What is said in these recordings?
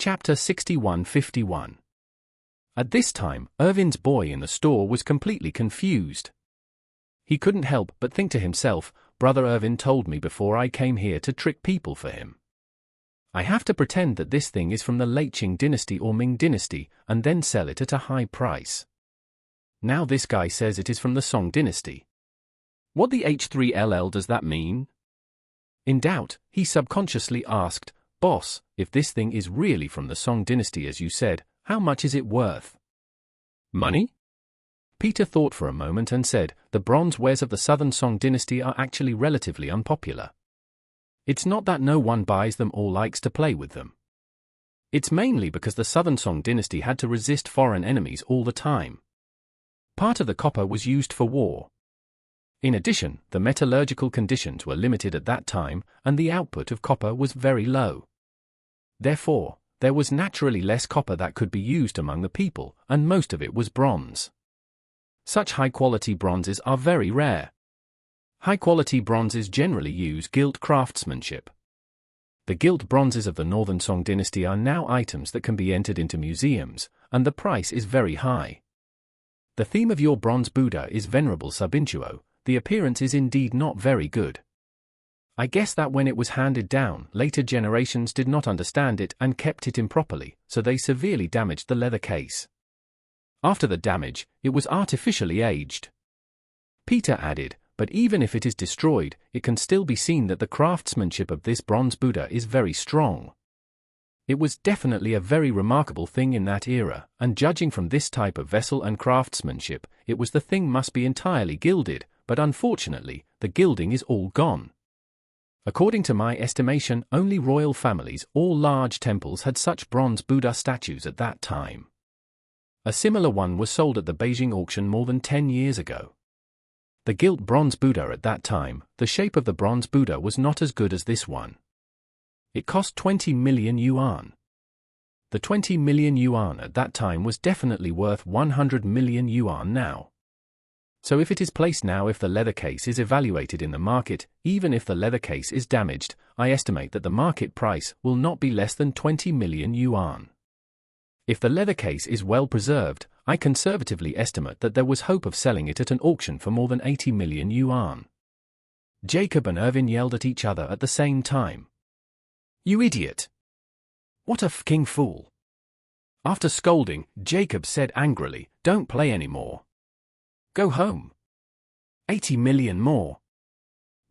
Chapter 6151. At this time, Irvin's boy in the store was completely confused. He couldn't help but think to himself, Brother Irvin told me before I came here to trick people for him. I have to pretend that this thing is from the late Qing dynasty or Ming dynasty and then sell it at a high price. Now this guy says it is from the Song dynasty. What the H3LL does that mean? In doubt, he subconsciously asked, Boss, if this thing is really from the Song dynasty as you said, how much is it worth? Money? Peter thought for a moment and said, the bronze wares of the Southern Song dynasty are actually relatively unpopular. It's not that no one buys them or likes to play with them. It's mainly because the Southern Song dynasty had to resist foreign enemies all the time. Part of the copper was used for war. In addition, the metallurgical conditions were limited at that time, and the output of copper was very low. Therefore, there was naturally less copper that could be used among the people, and most of it was bronze. Such high-quality bronzes are very rare. High-quality bronzes generally use gilt craftsmanship. The gilt bronzes of the Northern Song dynasty are now items that can be entered into museums, and the price is very high. The theme of your bronze Buddha is Venerable Subintuo. The appearance is indeed not very good. I guess that when it was handed down, later generations did not understand it and kept it improperly, so they severely damaged the leather case. After the damage, it was artificially aged. Peter added, but even if it is destroyed, it can still be seen that the craftsmanship of this bronze Buddha is very strong. It was definitely a very remarkable thing in that era, and judging from this type of vessel and craftsmanship, it was the thing must be entirely gilded, but unfortunately, the gilding is all gone. According to my estimation, only royal families or large temples had such bronze Buddha statues at that time. A similar one was sold at the Beijing auction more than 10 years ago. The gilt bronze Buddha at that time, the shape of the bronze Buddha was not as good as this one. It cost 20 million yuan. The 20 million yuan at that time was definitely worth 100 million yuan now. So if it is placed now, if the leather case is evaluated in the market, even if the leather case is damaged, I estimate that the market price will not be less than 20 million yuan. If the leather case is well preserved, I conservatively estimate that there was hope of selling it at an auction for more than 80 million yuan. Jacob and Irvin yelled at each other at the same time. You idiot! What a f***ing fool! After scolding, Jacob said angrily, don't play anymore. Go home. 80 million more.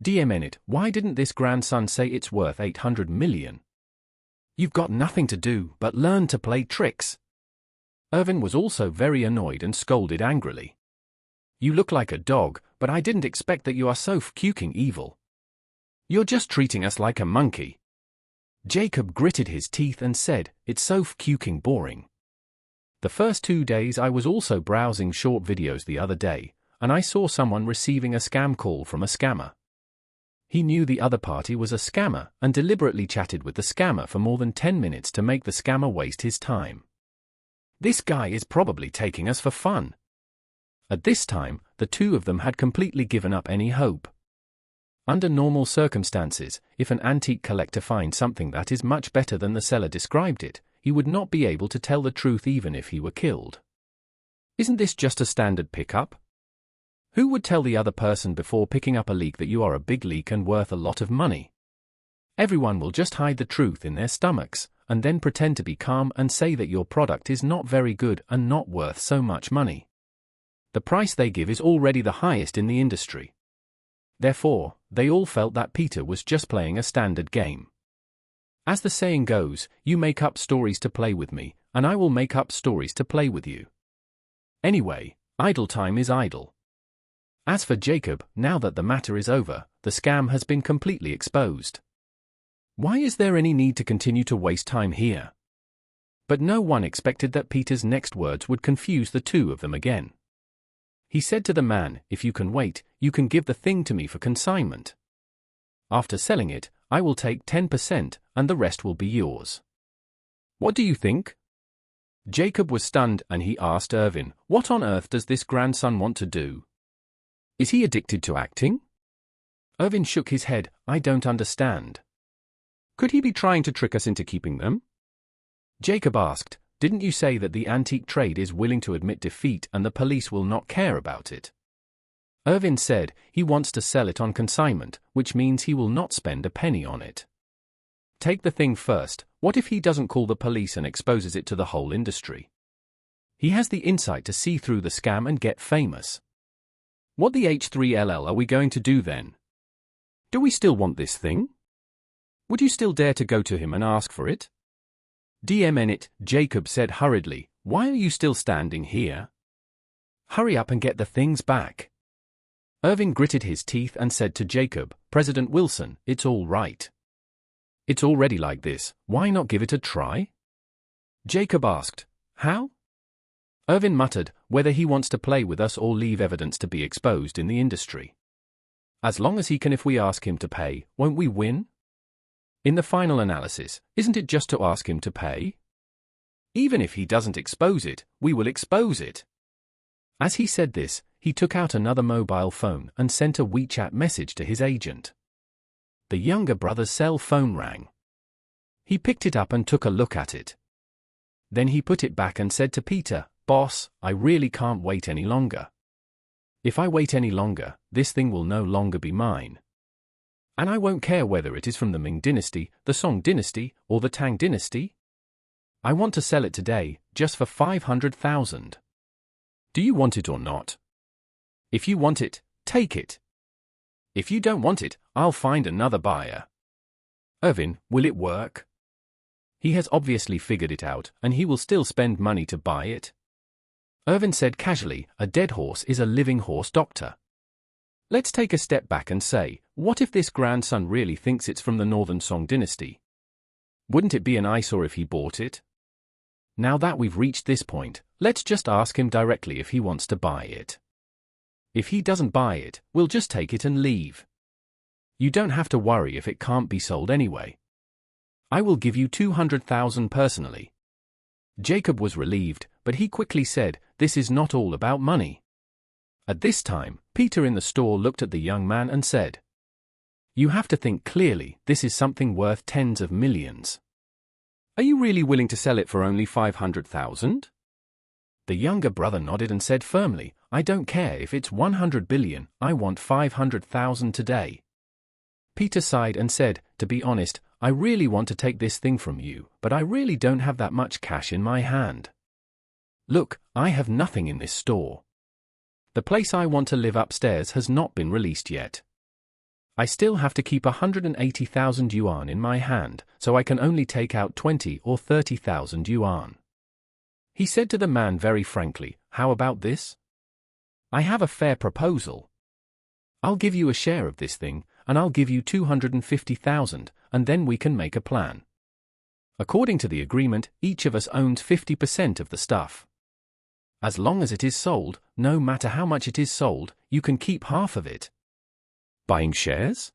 DMN it, why didn't this grandson say it's worth 800 million? You've got nothing to do but learn to play tricks. Irvin was also very annoyed and scolded angrily. You look like a dog, but I didn't expect that you are so f***ing evil. You're just treating us like a monkey. Jacob gritted his teeth and said, it's so f***ing boring. The first 2 days I was also browsing short videos the other day, and I saw someone receiving a scam call from a scammer. He knew the other party was a scammer and deliberately chatted with the scammer for more than 10 minutes to make the scammer waste his time. This guy is probably taking us for fun. At this time, the two of them had completely given up any hope. Under normal circumstances, if an antique collector finds something that is much better than the seller described it, he would not be able to tell the truth even if he were killed. Isn't this just a standard pickup? Who would tell the other person before picking up a leak that you are a big leak and worth a lot of money? Everyone will just hide the truth in their stomachs, and then pretend to be calm and say that your product is not very good and not worth so much money. The price they give is already the highest in the industry. Therefore, they all felt that Peter was just playing a standard game. As the saying goes, you make up stories to play with me, and I will make up stories to play with you. Anyway, idle time is idle. As for Jacob, now that the matter is over, the scam has been completely exposed. Why is there any need to continue to waste time here? But no one expected that Peter's next words would confuse the two of them again. He said to the man, if you can wait, you can give the thing to me for consignment. After selling it, I will take 10% and the rest will be yours. What do you think? Jacob was stunned and he asked Irvin, what on earth does this grandson want to do? Is he addicted to acting? Irvin shook his head, I don't understand. Could he be trying to trick us into keeping them? Jacob asked, "Didn't you say that the antique trade is willing to admit defeat and the police will not care about it?" Irvin said he wants to sell it on consignment, which means he will not spend a penny on it. Take the thing first. What if he doesn't call the police and exposes it to the whole industry? He has the insight to see through the scam and get famous. What the H3LL are we going to do then? Do we still want this thing? Would you still dare to go to him and ask for it? DMN it, Jacob said hurriedly. Why are you still standing here? Hurry up and get the things back. Irvin gritted his teeth and said to Jacob, President Wilson, it's all right. It's already like this, why not give it a try? Jacob asked, how? Irvin muttered, whether he wants to play with us or leave evidence to be exposed in the industry. As long as he can, if we ask him to pay, won't we win? In the final analysis, isn't it just to ask him to pay? Even if he doesn't expose it, we will expose it. As he said this, he took out another mobile phone and sent a WeChat message to his agent. The younger brother's cell phone rang. He picked it up and took a look at it. Then he put it back and said to Peter, Boss, I really can't wait any longer. If I wait any longer, this thing will no longer be mine. And I won't care whether it is from the Ming dynasty, the Song dynasty, or the Tang dynasty. I want to sell it today, just for 500,000. Do you want it or not? If you want it, take it. If you don't want it, I'll find another buyer. Irvin, will it work? He has obviously figured it out, and he will still spend money to buy it. Irvin said casually, a dead horse is a living horse, doctor. Let's take a step back and say, what if this grandson really thinks it's from the Northern Song dynasty? Wouldn't it be an eyesore if he bought it? Now that we've reached this point, let's just ask him directly if he wants to buy it. If he doesn't buy it, we'll just take it and leave. You don't have to worry if it can't be sold anyway. I will give you 200,000 personally. Jacob was relieved, but he quickly said, this is not all about money. At this time, Peter in the store looked at the young man and said, you have to think clearly, this is something worth tens of millions. Are you really willing to sell it for only 500,000? The younger brother nodded and said firmly, I don't care if it's 100 billion, I want 500,000 today. Peter sighed and said, to be honest, I really want to take this thing from you, but I really don't have that much cash in my hand. Look, I have nothing in this store. The place I want to live upstairs has not been released yet. I still have to keep 180,000 yuan in my hand, so I can only take out 20 or 30,000 yuan. He said to the man very frankly, how about this? I have a fair proposal. I'll give you a share of this thing, and I'll give you 250,000, and then we can make a plan. According to the agreement, each of us owns 50% of the stuff. As long as it is sold, no matter how much it is sold, you can keep half of it. Buying shares?